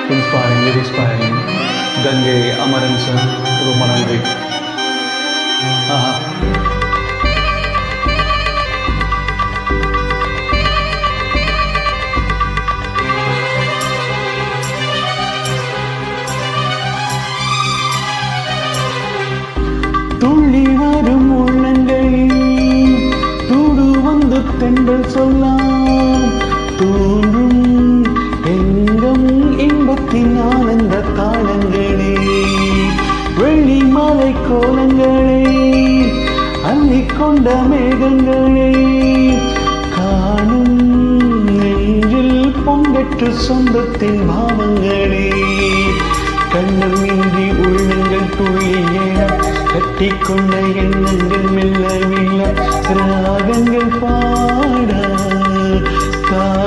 inspiring, very inspiring. Gange Amaran sir, ரொம்ப நன்றி. ஆஹா. துள்ளி வரும் உள்ளங்களில் தூடு வந்து தென்றல் சொல்லாம் தோன்றும் எங்கும் இன்பத்தின் ஆனந்த தாளங்களே வெள்ளி மாலை கோலங்களே அள்ளிக்கொண்ட மேகங்களே காணும் நெஞ்சில் பொங்கற்று சொந்தத்தின் பாவங்களே கண்ணமின்றி உள்ளங்கள் துள்ளியேன கட்டிக்கொண்ட எண்ணங்கள் மெல்ல மெல்ல ராகங்கள் பாட